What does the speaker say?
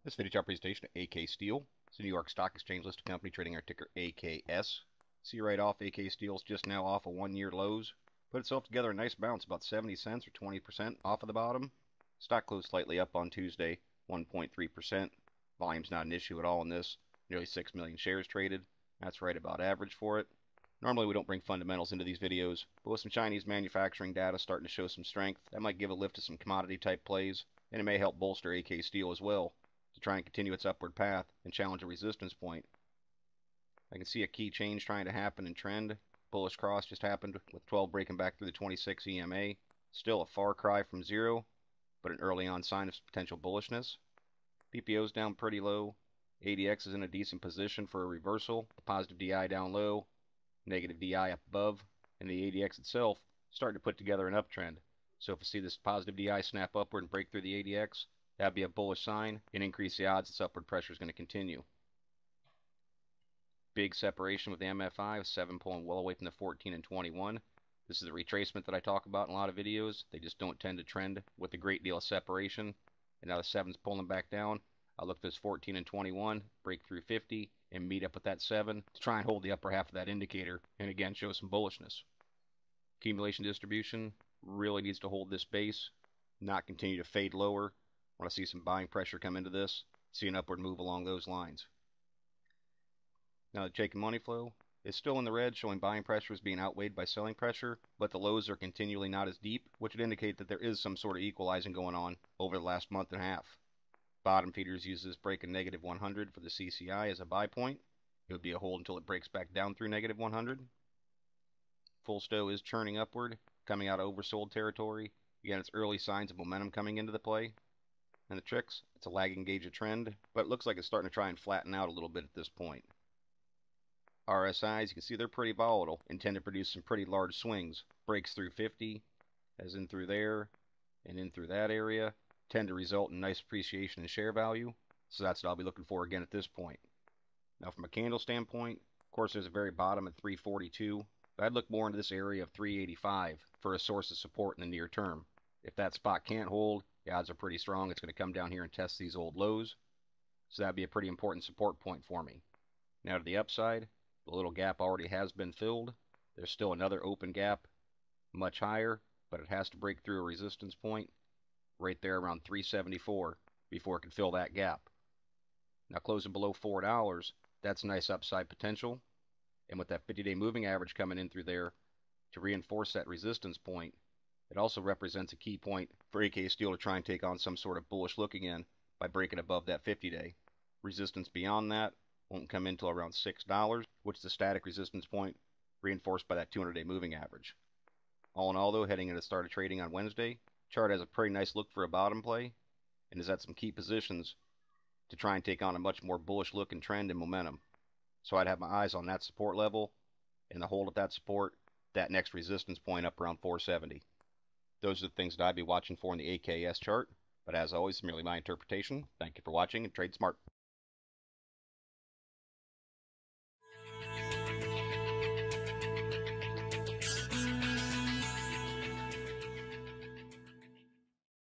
This video chart presentation of AK Steel. It's a New York Stock Exchange listed company trading our ticker AKS. See right off, AK Steel is just now off of 1-year lows. Put itself together a nice bounce, about 70 cents or 20% off of the bottom. Stock closed slightly up on Tuesday, 1.3%. Volume's not an issue at all in this. Nearly 6 million shares traded. That's right about average for it. Normally we don't bring fundamentals into these videos, but with some Chinese manufacturing data starting to show some strength, that might give a lift to some commodity type plays, and it may help bolster AK Steel as well to try and continue its upward path and challenge a resistance point. I can see a key change trying to happen in trend. Bullish cross just happened with 12 breaking back through the 26 EMA. Still a far cry from zero, but an early on sign of potential bullishness. PPO's down pretty low. ADX is in a decent position for a reversal. The positive DI down low, negative DI up above, and the ADX itself starting to put together an uptrend. So if we see this positive DI snap upward and break through the ADX, that'd be a bullish sign and increase the odds this upward pressure is going to continue. Big separation with the MFI, 7 pulling well away from the 14 and 21. This is the retracement that I talk about in a lot of videos. They just don't tend to trend with a great deal of separation. And now the 7's pulling back down. I'll look for this 14 and 21, break through 50, and meet up with that 7 to try and hold the upper half of that indicator, and again show some bullishness. Accumulation distribution really needs to hold this base, not continue to fade lower. I want to see some buying pressure come into this, see an upward move along those lines. Now the Chaikin money flow is still in the red, showing buying pressure as being outweighed by selling pressure, but the lows are continually not as deep, which would indicate that there is some sort of equalizing going on over the last month and a half. Bottom feeders use this break in negative 100 for the CCI as a buy point. It would be a hold until it breaks back down through negative 100. Full stow is churning upward, coming out of oversold territory. Again, it's early signs of momentum coming into the play. And the tricks, it's a lagging gauge of trend, but it looks like it's starting to try and flatten out a little bit at this point. RSIs, you can see they're pretty volatile and tend to produce some pretty large swings. Breaks through 50, as in through there, and in through that area, tend to result in nice appreciation in share value. So that's what I'll be looking for again at this point. Now from a candle standpoint, of course there's a very bottom at 342, but I'd look more into this area of 385 for a source of support in the near term. If that spot can't hold, the odds are pretty strong it's going to come down here and test these old lows. So that'd be a pretty important support point for me. Now to the upside, the little gap already has been filled. There's still another open gap, much higher, but it has to break through a resistance point right there around 374 before it can fill that gap. Now closing below $4, that's nice upside potential. And with that 50-day moving average coming in through there to reinforce that resistance point, it also represents a key point for AK Steel to try and take on some sort of bullish look again by breaking above that 50-day. Resistance beyond that won't come in until around $6, which is a static resistance point reinforced by that 200-day moving average. All in all though, heading into start of trading on Wednesday, chart has a pretty nice look for a bottom play and is at some key positions to try and take on a much more bullish look and trend and momentum. So I'd have my eyes on that support level and the hold of that support, that next resistance point up around 470. Those are the things that I'd be watching for in the AKS chart, but as always, it's merely my interpretation. Thank you for watching and trade smart.